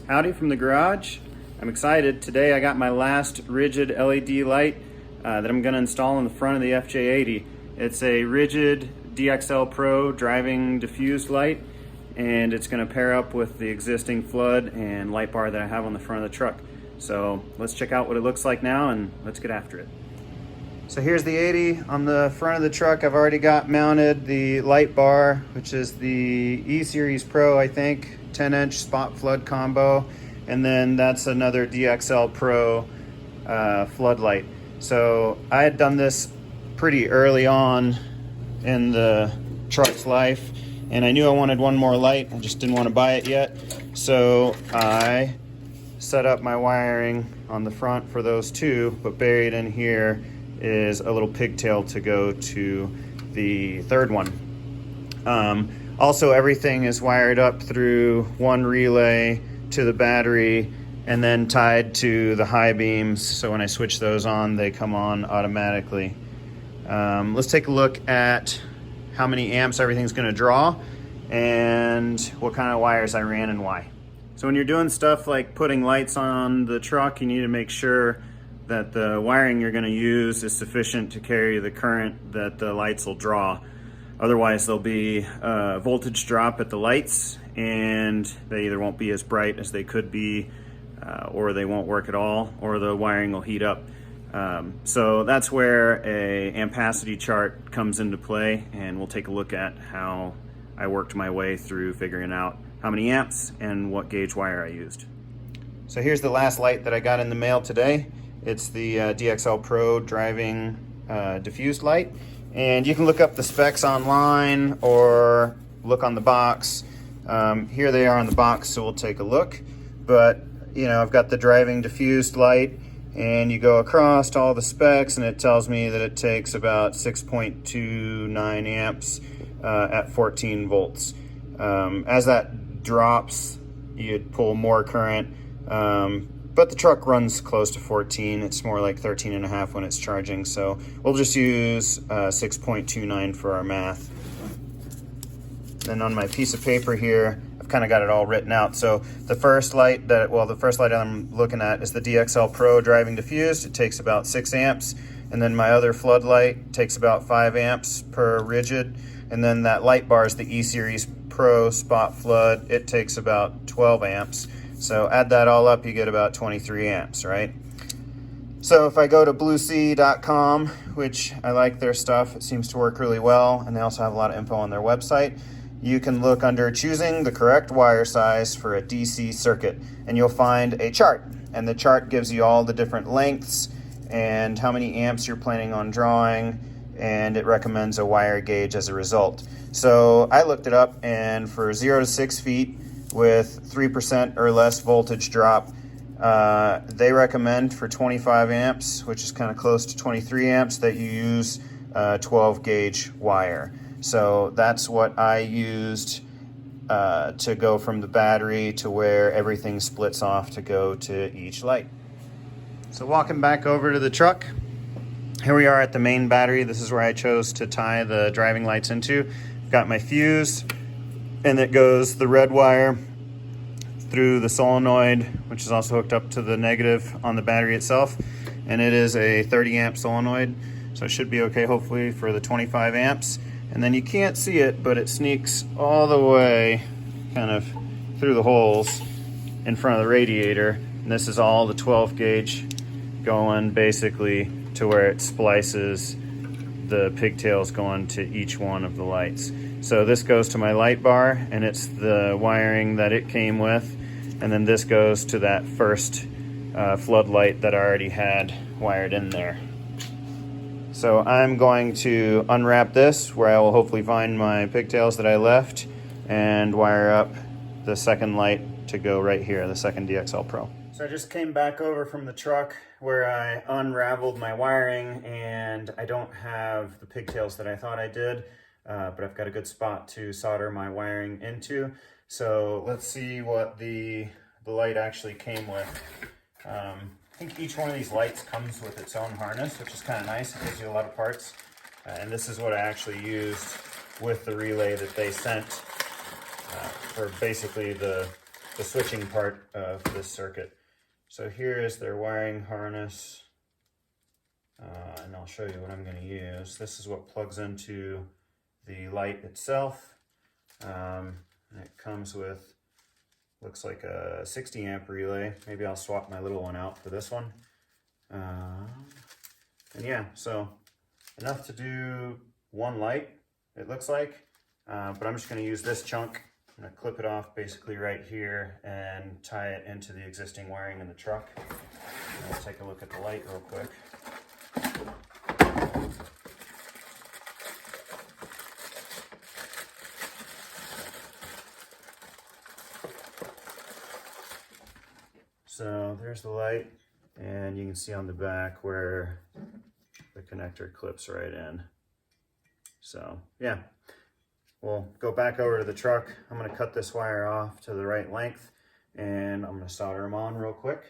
Howdy from the garage. I'm excited. Today I got my last rigid LED light that I'm going to install in the front of the FJ80. It's a rigid DXL Pro driving diffused light, and it's going to pair up with the existing flood and light bar that I have on the front of the truck. So let's check out what it looks like now and let's get after it. So here's the 80 on the front of the truck. I've already got mounted the light bar, which is the E-Series Pro, I think, 10-inch spot flood combo. And then that's another DXL Pro floodlight. So I had done this pretty early on in the truck's life, and I knew I wanted one more light. I just didn't want to buy it yet. So I set up my wiring on the front for those two, but buried in here is a little pigtail to go to the third one. Also, everything is wired up through one relay to the battery and then tied to the high beams, so when I switch those on, they come on automatically. Let's take a look at how many amps everything's going to draw and what kind of wires I ran and why. So when you're doing stuff like putting lights on the truck, you need to make sure that the wiring you're going to use is sufficient to carry the current that the lights will draw. Otherwise there'll be a voltage drop at the lights and they either won't be as bright as they could be, or they won't work at all, or the wiring will heat up. So that's where a ampacity chart comes into play, and we'll take a look at how I worked my way through figuring out how many amps and what gauge wire I used. So here's the last light that I got in the mail today. It's the DXL Pro driving diffused light, and you can look up the specs online or look on the box. Here they are on the box, so we'll take a look. But you know, I've got the driving diffused light, and you go across all the specs and it tells me that it takes about 6.29 amps at 14 volts. As that drops, you'd pull more current, but the truck runs close to 14. It's more like 13 and a half when it's charging, so we'll just use 6.29 for our math. Then on my piece of paper here, I've kind of got it all written out. So the first light I'm looking at is the DXL Pro driving diffused. It takes about 6 amps. And then my other floodlight takes about 5 amps per rigid. And then that light bar is the E-Series Pro spot flood. It takes about 12 amps. So add that all up, you get about 23 amps, right? So if I go to bluesea.com, which I like their stuff, it seems to work really well, and they also have a lot of info on their website, you can look under choosing the correct wire size for a DC circuit, and you'll find a chart. And the chart gives you all the different lengths and how many amps you're planning on drawing, and it recommends a wire gauge as a result. So I looked it up, and for 0 to 6 feet with 3% or less voltage drop, they recommend for 25 amps, which is kind of close to 23 amps, that you use 12 gauge wire. So that's what I used to go from the battery to where everything splits off to go to each light. So walking back over to the truck, here we are at the main battery. This is where I chose to tie the driving lights into. I've got my fuse, and it goes the red wire through the solenoid, which is also hooked up to the negative on the battery itself. And it is a 30 amp solenoid, so it should be okay, hopefully, for the 25 amps. And then you can't see it, but it sneaks all the way kind of through the holes in front of the radiator. And this is all the 12 gauge going basically to where it splices the pigtails going to each one of the lights. So this goes to my light bar, and it's the wiring that it came with. And then this goes to that first floodlight that I already had wired in there. So I'm going to unwrap this, where I will hopefully find my pigtails that I left, and wire up the second light to go right here, the second DXL Pro. So I just came back over from the truck where I unraveled my wiring, and I don't have the pigtails that I thought I did, but I've got a good spot to solder my wiring into. So let's see what the light actually came with. I think each one of these lights comes with its own harness, which is kind of nice. It gives you a lot of parts. And this is what I actually used with the relay that they sent for basically the the switching part of this circuit. So here is their wiring harness, and I'll show you what I'm going to use. This is what plugs into the light itself. And it comes with, looks like a 60 amp relay. Maybe I'll swap my little one out for this one. And yeah, so enough to do one light, it looks like. But I'm just going to use this chunk. I'm going to clip it off basically right here and tie it into the existing wiring in the truck. And I'll take a look at the light real quick. So there's the light, and you can see on the back where the connector clips right in. So yeah, we'll go back over to the truck. I'm going to cut this wire off to the right length, and I'm going to solder them on real quick.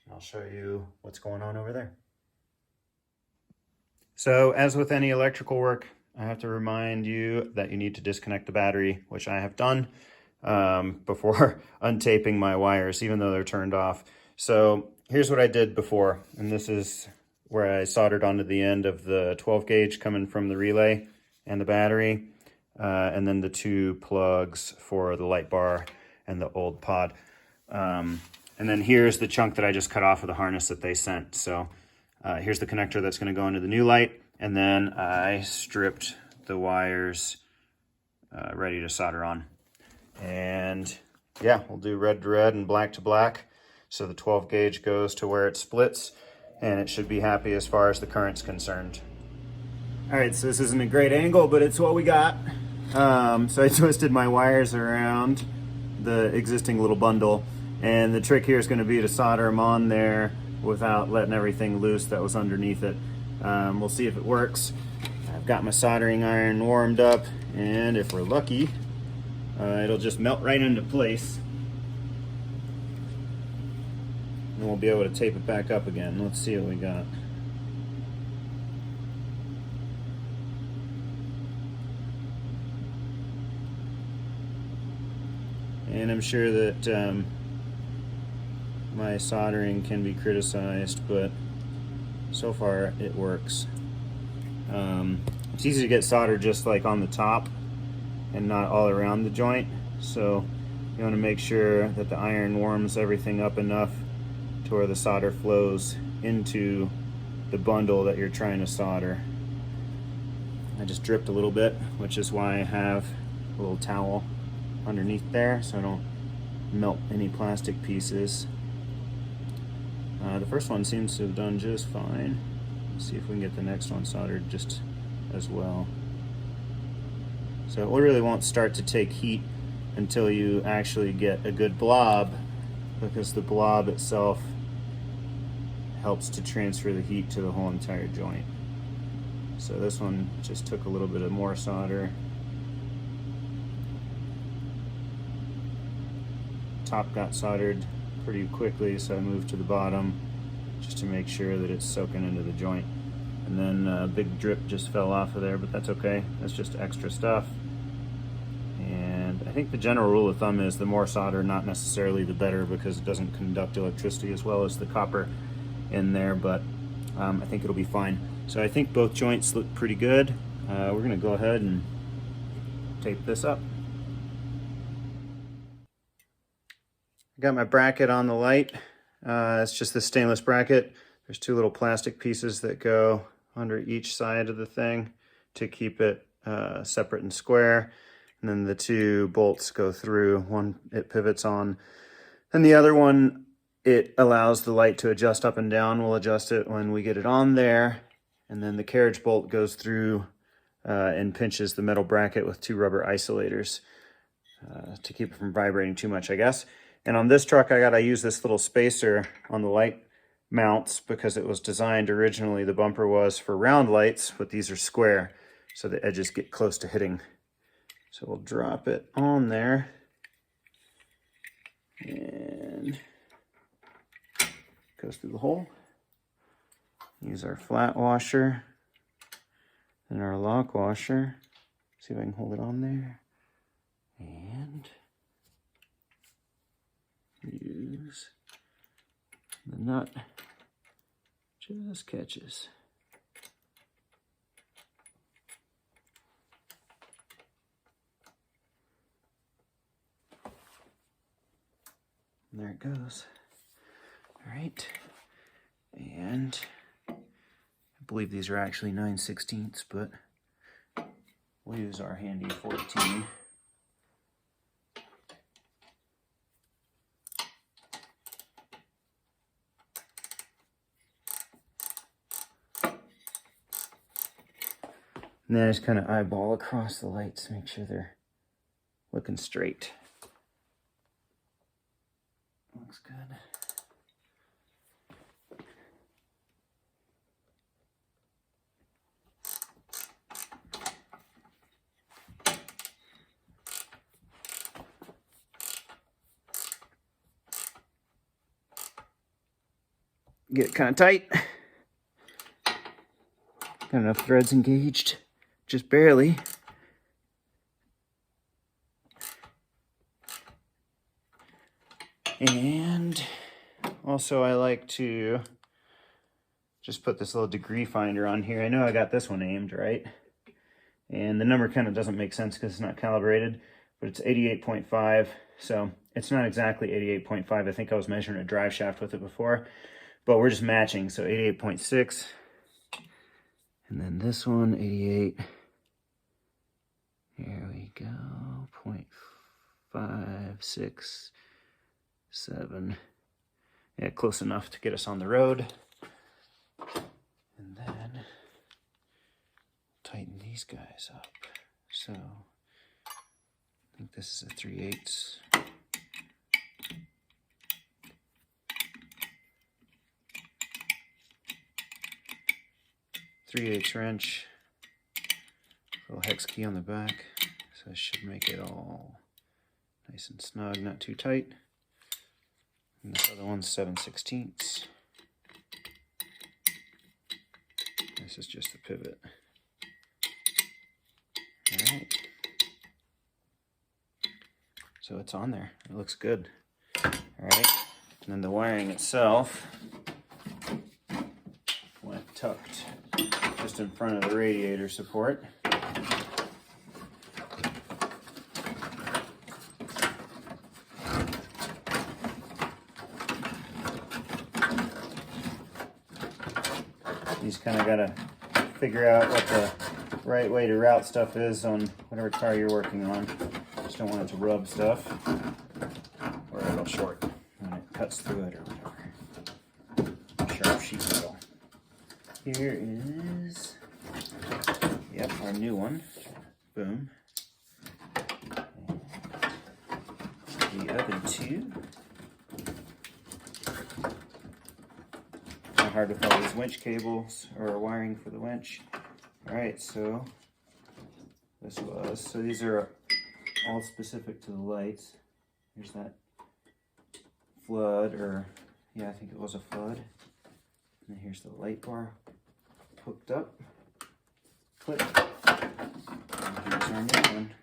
I'll show you what's going on over there. So as with any electrical work, I have to remind you that you need to disconnect the battery, which I have done before untaping my wires, even though they're turned off. So here's what I did before, and this is where I soldered onto the end of the 12 gauge coming from the relay and the battery, and then the two plugs for the light bar and the old pod. And then here's the chunk that I just cut off of the harness that they sent. So here's the connector that's going to go into the new light, and then I stripped the wires ready to solder on. And yeah, we'll do red to red and black to black. So the 12 gauge goes to where it splits, and it should be happy as far as the current's concerned. All right, so this isn't a great angle, but it's what we got. So I twisted my wires around the existing little bundle, and the trick here is going to be to solder them on there without letting everything loose that was underneath it. We'll see if it works. I've got my soldering iron warmed up, and if we're lucky, it'll just melt right into place. And we'll be able to tape it back up again. Let's see what we got. And I'm sure that my soldering can be criticized, but so far it works. It's easy to get solder just like on the top and not all around the joint, so you want to make sure that the iron warms everything up enough to where the solder flows into the bundle that you're trying to solder. I just dripped a little bit, which is why I have a little towel underneath there so I don't melt any plastic pieces. The first one seems to have done just fine. Let's see if we can get the next one soldered just as well. So it really won't start to take heat until you actually get a good blob, because the blob itself helps to transfer the heat to the whole entire joint. So this one just took a little bit of more solder. Top got soldered pretty quickly, so I moved to the bottom just to make sure that it's soaking into the joint. And then a big drip just fell off of there, but that's okay. That's just extra stuff. And I think the general rule of thumb is the more solder, not necessarily the better, because it doesn't conduct electricity as well as the copper in there, but I think it'll be fine. So I think both joints look pretty good. We're gonna go ahead and tape this up. I got my bracket on the light. It's just this stainless bracket. There's two little plastic pieces that go under each side of the thing to keep it separate and square. And then the two bolts go through. One it pivots on, and the other one, it allows the light to adjust up and down. We'll adjust it when we get it on there. And then the carriage bolt goes through and pinches the metal bracket with two rubber isolators to keep it from vibrating too much, I guess. And on this truck, I gotta use this little spacer on the light mounts because it was designed originally, the bumper was for round lights, but these are square, so the edges get close to hitting. So we'll drop it on there and goes through the hole. Use our flat washer and our lock washer. See if I can hold it on there. And loose. The nut just catches. And there it goes. All right, and I believe these are actually 9/16, but we'll use our handy 14. And then I just kind of eyeball across the lights to make sure they're looking straight. Looks good. Get it kind of tight. Got enough threads engaged, just barely. And also I like to just put this little degree finder on here. I know I got this one aimed right, and the number kind of doesn't make sense because it's not calibrated, but it's 88.5, so it's not exactly 88.5. I think I was measuring a drive shaft with it before, but we're just matching, so 88.6. And then this one, 88. Here we go, 0.567. Yeah, close enough to get us on the road. And then tighten these guys up. So I think this is a 3/8. 3/8 wrench, little hex key on the back, so it should make it all nice and snug, not too tight. And this other one's 7/16. This is just the pivot. All right, so it's on there. It looks good. All right, and then the wiring itself went tucked just in front of the radiator support. You just kind of got to figure out what the right way to route stuff is on whatever car you're working on. Just don't want it to rub stuff or it'll short when it cuts through it or whatever. Sharp sheet metal. Here is, yep, our new one. Boom. And the other two. Not hard with all these winch cables or wiring for the winch. All right, so these are all specific to the lights. Here's that flood, or yeah, I think it was a flood. And then here's the light bar hooked up. Clip. And here's our new one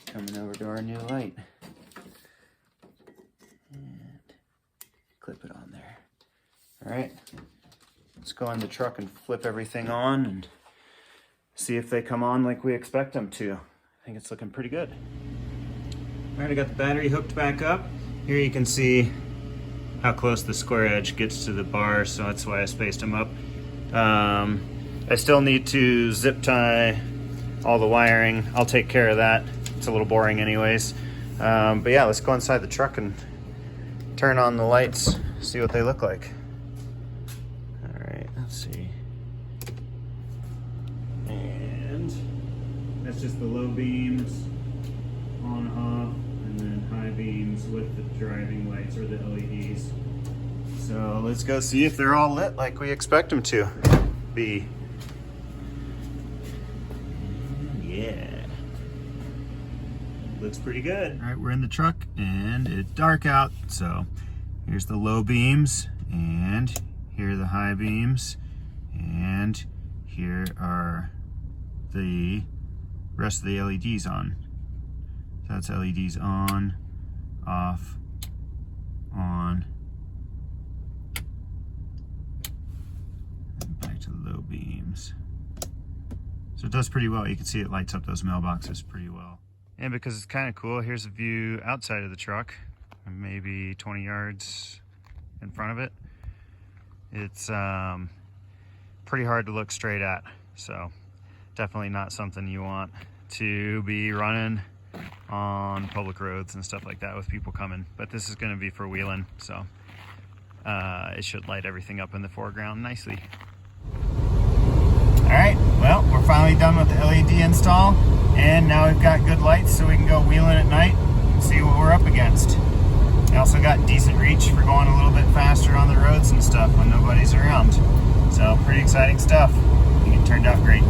coming over to our new light. And clip it on there. All right, let's go in the truck and flip everything on and see if they come on like we expect them to. I think it's looking pretty good. All right, I got the battery hooked back up. Here you can see how close the square edge gets to the bar, so that's why I spaced them up. I still need to zip tie all the wiring. I'll take care of that. It's a little boring anyways. But yeah, let's go inside the truck and turn on the lights, see what they look like. All right, let's see. And that's just the low beams on, off, and then high beams with the driving lights or the LEDs. So let's go see if they're all lit like we expect them to be. Yeah, looks pretty good. All right, we're in the truck and it's dark out. So here's the low beams, and here are the high beams, and here are the rest of the LEDs on. So that's LEDs on, off, on, So it does pretty well. You can see it lights up those mailboxes pretty well. And because it's kind of cool, here's a view outside of the truck, maybe 20 yards in front of it. It's pretty hard to look straight at, so definitely not something you want to be running on public roads and stuff like that with people coming. But this is going to be for wheeling, so it should light everything up in the foreground nicely. Alright, well, we're finally done with the LED install, and now we've got good lights so we can go wheeling at night and see what we're up against. I also got decent reach for going a little bit faster on the roads and stuff when nobody's around. So pretty exciting stuff. I think it turned out great.